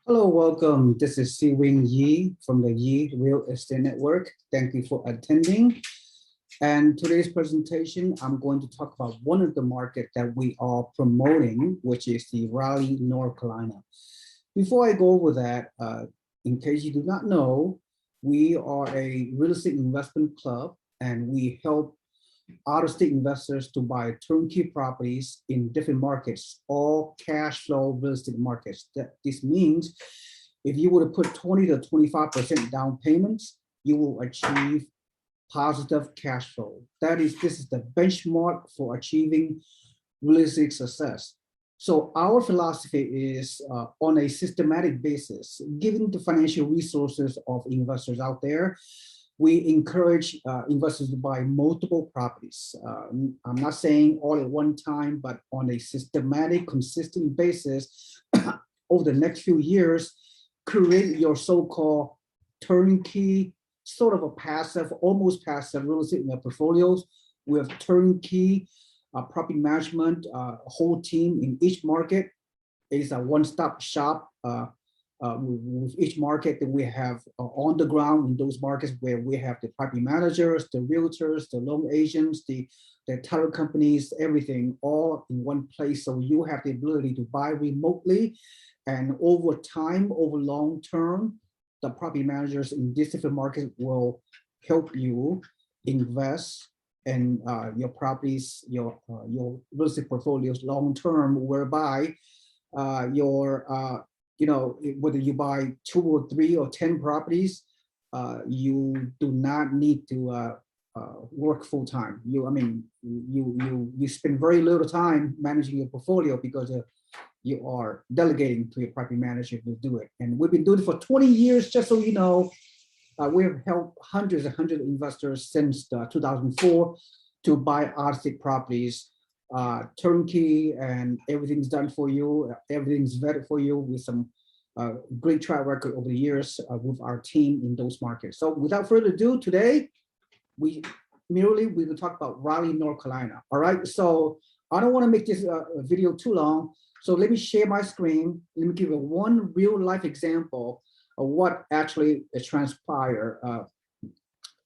Hello, welcome. This is Si Wing Yi from the Yi Real Estate Network. Thank you for attending. And today's presentation, I'm going to talk about one of the markets that we are promoting, which is the Raleigh, North Carolina. Before I go over that, in case you do not know, we are a real estate investment club, and we help out-of-state investors to buy turnkey properties in different markets, all cash flow real estate markets. This means if you were to put 20 to 25% down payments, you will achieve positive cash flow. This is the benchmark for achieving real estate success. So our philosophy is on a systematic basis, given the financial resources of investors out there, we encourage investors to buy multiple properties. I'm not saying all at one time, but on a systematic, consistent basis over the next few years, create your so-called turnkey, sort of a passive, almost passive real estate in your portfolios with turnkey property management, whole team in each market. It's a one-stop shop with each market that we have on the ground in those markets where we have the property managers, the realtors, the loan agents, the title companies, everything all in one place. So you have the ability to buy remotely, and over time, over long term, the property managers in these different markets will help you invest in your properties, your real estate portfolios long term, whereby whether you buy 2 or 3 or 10 properties, you do not need to work full time. You spend very little time managing your portfolio because you are delegating to your property manager to do it. And we've been doing it for 20 years, just so you know. We have helped hundreds and hundreds of investors since 2004 to buy out-of-state properties. Turnkey, and everything's done for you. Everything's vetted for you with some great track record over the years with our team in those markets. So without further ado, today we will talk about Raleigh, North Carolina. All right. So I don't want to make this video too long. So let me share my screen. Let me give you one real life example of what actually transpired.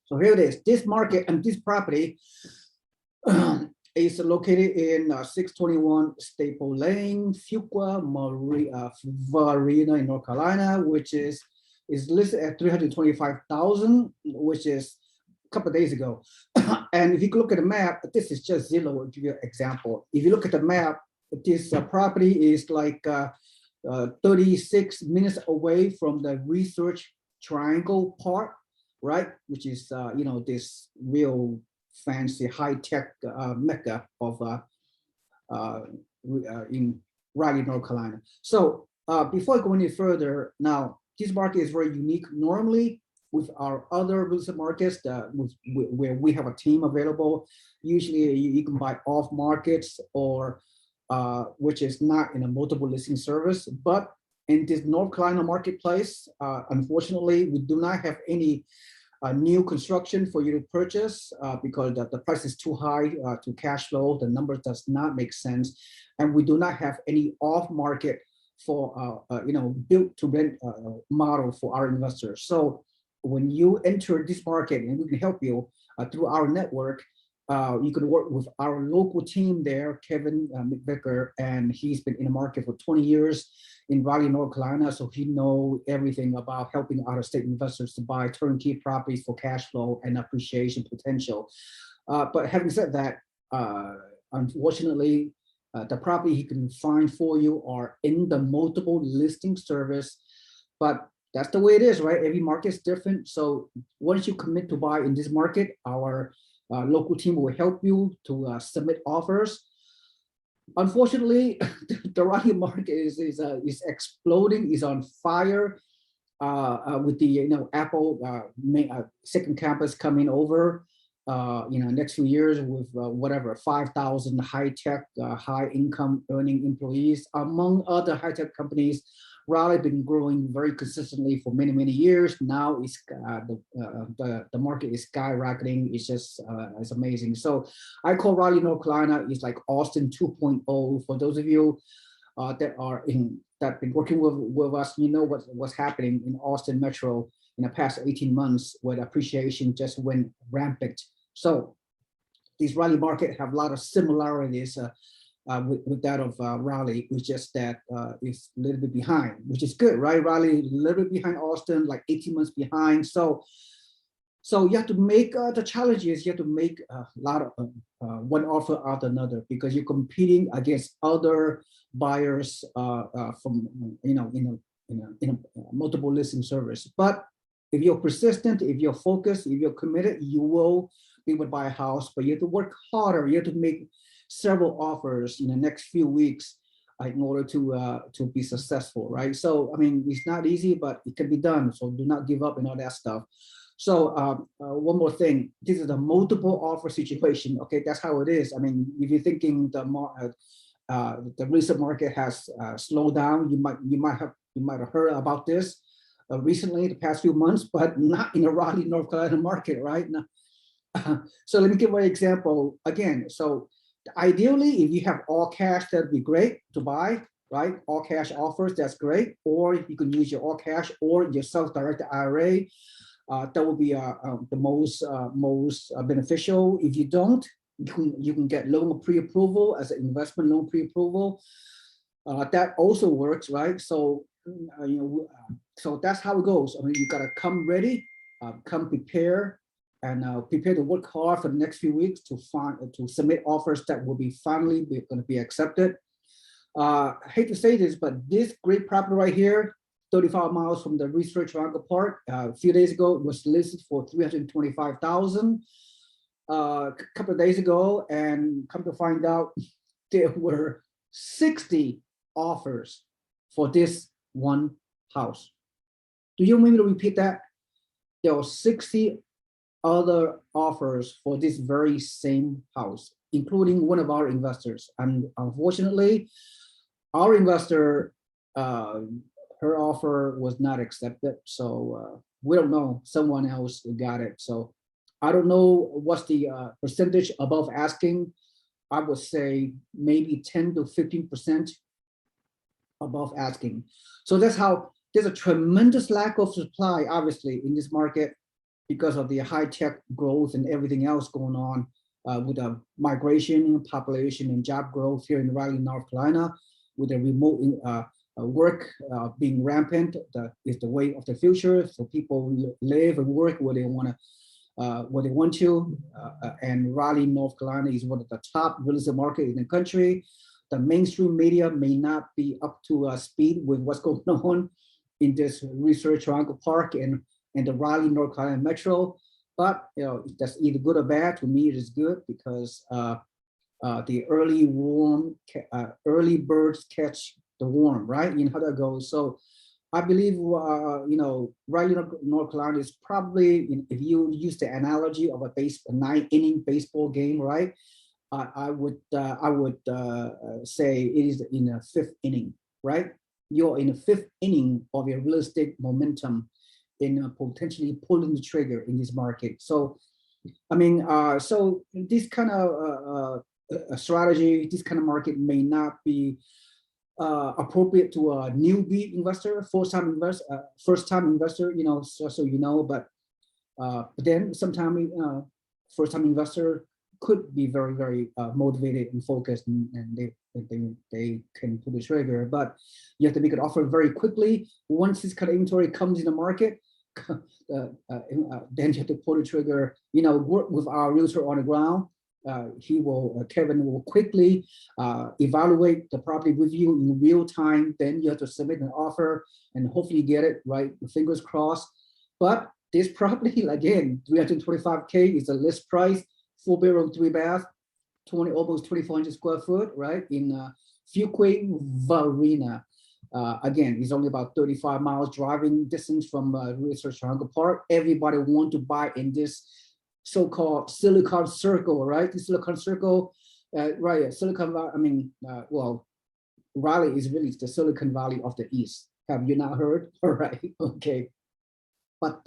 So here it is. This market and this property. It's located in 621 Staple Lane, Fuqua, Varina in North Carolina, which is listed at $325,000, which is a couple of days ago. And if you look at the map, this is just Zillow, to give you an example. If you look at the map, this property is like 36 minutes away from the Research Triangle Park, right? Which is, this real fancy high-tech mecca of in Raleigh, North Carolina. So before I go any further, now this market is very unique. Normally, with our other real estate markets where we have a team available, usually you can buy off markets or which is not in a multiple listing service. But in this North Carolina marketplace, unfortunately, we do not have any new construction for you to purchase because the price is too high to cash flow. The number does not make sense, and we do not have any off-market for built to rent model for our investors. So when you enter this market, and we can help you through our network, you can work with our local team there, Kevin McVicker, and he's been in the market for 20 years in Raleigh, North Carolina, so he knows everything about helping out-of-state investors to buy turnkey properties for cash flow and appreciation potential. But having said that, unfortunately, the property he can find for you are in the multiple listing service, but that's the way it is, right? Every market is different. So once you commit to buy in this market, our local team will help you to submit offers. Unfortunately, the Raleigh market is exploding, is on fire with the Apple second campus coming over. Next few years with whatever 5,000 high-tech, high-income earning employees, among other high-tech companies. Raleigh been growing very consistently for many, many years. Now it's the market is skyrocketing. It's just it's amazing. So I call Raleigh, North Carolina is like Austin 2.0. For those of you that been working with us. You know what's happening in Austin Metro in the past 18 months, where the appreciation just went rampant. So these Raleigh market have a lot of similarities with that of Raleigh, which just that is a little bit behind, which is good, right? Raleigh a little bit behind Austin, like 18 months behind. So you have to make the challenges. You have to make a lot of one offer after another, because you're competing against other buyers from in a multiple listing service. But if you're persistent, if you're focused, if you're committed, you will be able to buy a house. But you have to work harder. You have to make several offers in the next few weeks in order to be successful, right? So I mean, it's not easy, but it can be done. So do not give up and all that stuff. So one more thing, this is a multiple offer situation. Okay, that's how it is. I mean, if you're thinking the recent market has slowed down, you might have heard about this recently, the past few months, but not in the Raleigh, North Carolina market, right? Now, so let me give you an example again. So ideally, if you have all cash, that'd be great to buy, right? All cash offers, that's great. Or you can use your all cash or your self-directed IRA. That would be the most beneficial. If you don't, you can get loan pre-approval as an investment loan pre-approval. That also works, right? So so that's how it goes. I mean, you gotta come ready, come prepared, and prepare to work hard for the next few weeks to submit offers that will be finally going to be accepted. I hate to say this, but this great property right here, 35 miles from the Research Triangle Park, a few days ago was listed for $325,000. A couple of days ago, and come to find out, there were 60 offers for this one house. Do you want me to repeat that? There were 60 other offers for this very same house, including one of our investors. And unfortunately, our investor, her offer was not accepted. So we don't know, someone else got it. So I don't know what's the percentage above asking. I would say maybe 10 to 15% above asking. So that's how there's a tremendous lack of supply, obviously, in this market because of the high-tech growth and everything else going on with the migration, population, and job growth here in Raleigh, North Carolina, with the remote work being rampant. Is the way of the future. So people live and work where they want to, and Raleigh, North Carolina is one of the top real estate market in the country. The mainstream media may not be up to speed with what's going on in this Research Triangle Park and the Raleigh, North Carolina metro. But that's either good or bad. To me, it is good because the early birds catch the worm, right? You know how that goes. So I believe, Raleigh, North Carolina is probably, if you use the analogy of a 9-inning baseball game, right? I would say it is in the 5th inning, right? You're in the 5th inning of your real estate momentum in potentially pulling the trigger in this market. So, I mean, so this kind of strategy, this kind of market may not be appropriate to a newbie investor, first-time investor, so you know, but then sometimes first-time investor could be very, very motivated and focused, and they can pull the trigger. But you have to make an offer very quickly. Once this kind of inventory comes in the market, then you have to pull the trigger. Work with our realtor on the ground. Kevin will quickly evaluate the property with you in real time. Then you have to submit an offer and hopefully get it right. Fingers crossed. But this property, again, $325K is the list price. 4-bedroom, 3-bath, almost 2,400 square foot, right? In Fuquay, Varina. Again, it's only about 35 miles driving distance from Research Triangle Park. Everybody want to buy in this so-called Silicon Circle, right? The Silicon Circle, right? Silicon Valley. I mean, Raleigh is really the Silicon Valley of the East. Have you not heard? All right, okay. But,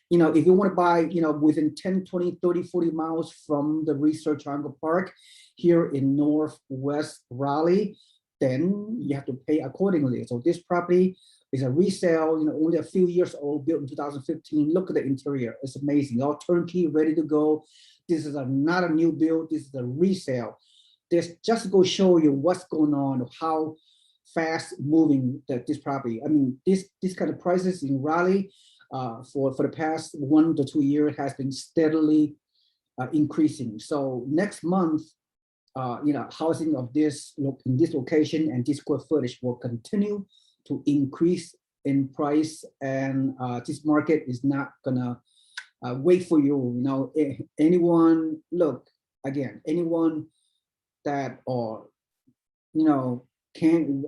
if you want to buy, within 10, 20, 30, 40 miles from the Research Triangle Park here in Northwest Raleigh, then you have to pay accordingly. So this property is a resale, only a few years old, built in 2015. Look at the interior, it's amazing, all turnkey, ready to go. This is not a new build, this is a resale. This just to go show you what's going on, how fast moving this property. I mean, this kind of prices in Raleigh for the past 1 to 2 years has been steadily increasing. So next month, housing of in this location and this square footage will continue to increase in price, and this market is not gonna wait for you. Anyone that can't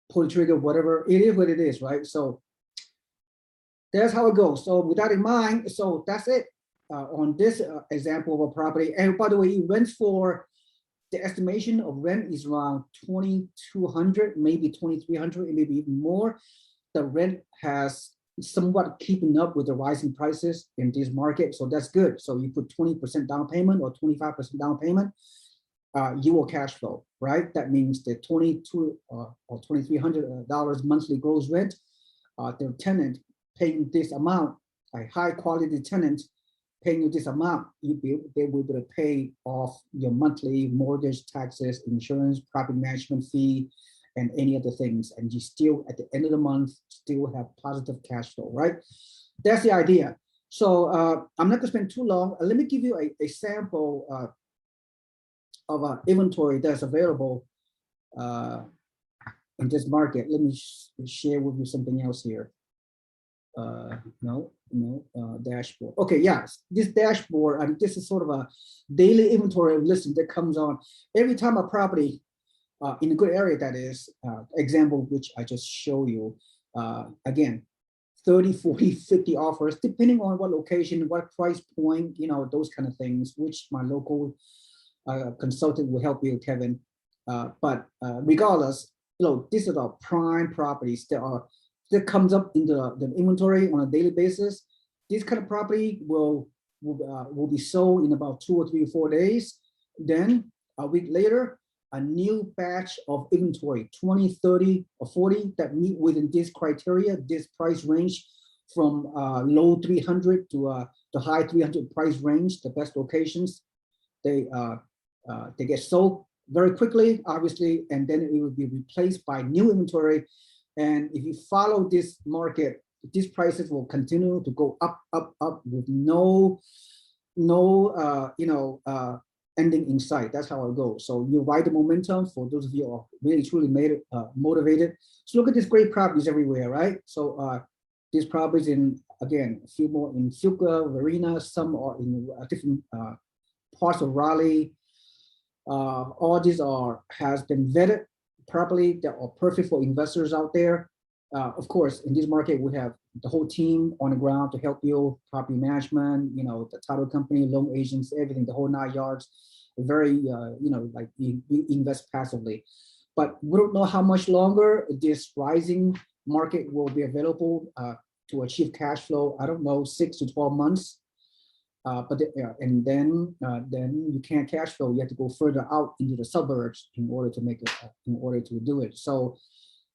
pull the trigger, whatever it is, what it is, right? So that's how it goes. So with that in mind, so that's it on this example of a property. And by the way, it rents for, the estimation of rent is around $2,200, maybe $2,300, maybe even more. The rent has somewhat keeping up with the rising prices in this market, so that's good. So you put 20% down payment or 25% down payment, you will cash flow, right? That means the $2,200 or $2,300 monthly gross rent, the tenant paying this amount, a high quality tenant paying you this amount, they will be able to pay off your monthly mortgage, taxes, insurance, property management fee, and any other things. And you still, at the end of the month, still have positive cash flow, right? That's the idea. So I'm not gonna spend too long. Let me give you a sample of an inventory that's available in this market. Let me share with you something else here. Dashboard. Okay, yes, this dashboard, this is sort of a daily inventory listing that comes on every time a property in a good area, that is, example which I just show you, again, 30, 40, 50 offers, depending on what location, what price point, those kind of things, which my local consultant will help you, Kevin. But regardless, these are the prime properties that comes up in the inventory on a daily basis. This kind of property will be sold in about 2 or 3 or 4 days. Then a week later, a new batch of inventory, 20, 30, or 40 that meet within this criteria, this price range from low 300 to the high 300 price range, the best locations. They get sold very quickly, obviously, and then it will be replaced by new inventory. And if you follow this market, these prices will continue to go up, up, up with no ending in sight. That's how it goes. So you ride the momentum. For those of you who are really truly motivated. So look at these great properties everywhere, right? So these properties again, a few more in Fuqua, Verena, some are in different parts of Raleigh. All these has been vetted properly. They are perfect for investors out there. Of course, in this market, we have the whole team on the ground to help you, property management, the title company, loan agents, everything, the whole 9 yards. Very, like you invest passively. But we don't know how much longer this rising market will be available to achieve cash flow. I don't know, 6 to 12 months. And then you can't cash flow. You have to go further out into the suburbs in order to make it, in order to do it. So,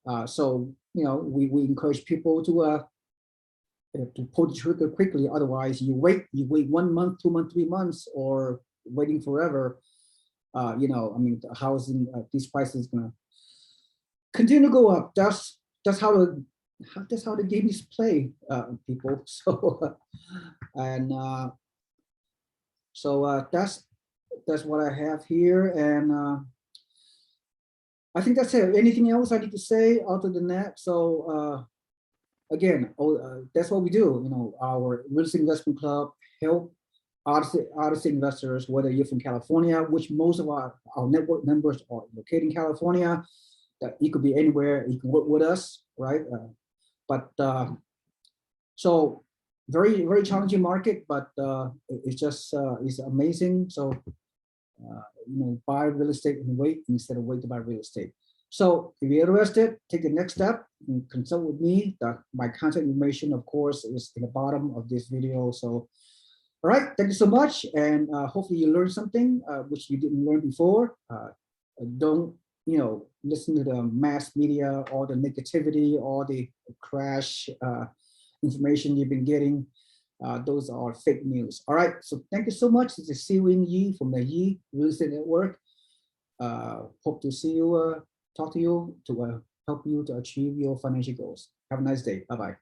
we encourage people to pull the trigger quickly. Otherwise, you wait 1 month, 2 months, 3 months, or waiting forever. The housing, these prices gonna continue to go up. That's how the game is played, people. So, that's what I have here, and I think that's it. Anything else I need to say other than that? So again, that's what we do. Our real estate investment club help artist investors, whether you're from California, which most of our network members are located in California. That you could be anywhere. You can work with us, right? So very, very challenging market, but it's just it's amazing. So buy real estate and wait instead of wait to buy real estate. So if you're interested, take the next step and consult with me. My contact information, of course, is in the bottom of this video. So, all right, thank you so much, and hopefully you learned something which you didn't learn before. Don't listen to the mass media, all the negativity, all the crash information you've been getting. Those are fake news. All right, so thank you so much. This is Si Wing Yi from the Yi Real Estate Network. Hope to see you, talk to you to help you to achieve your financial goals. Have a nice day. Bye-bye.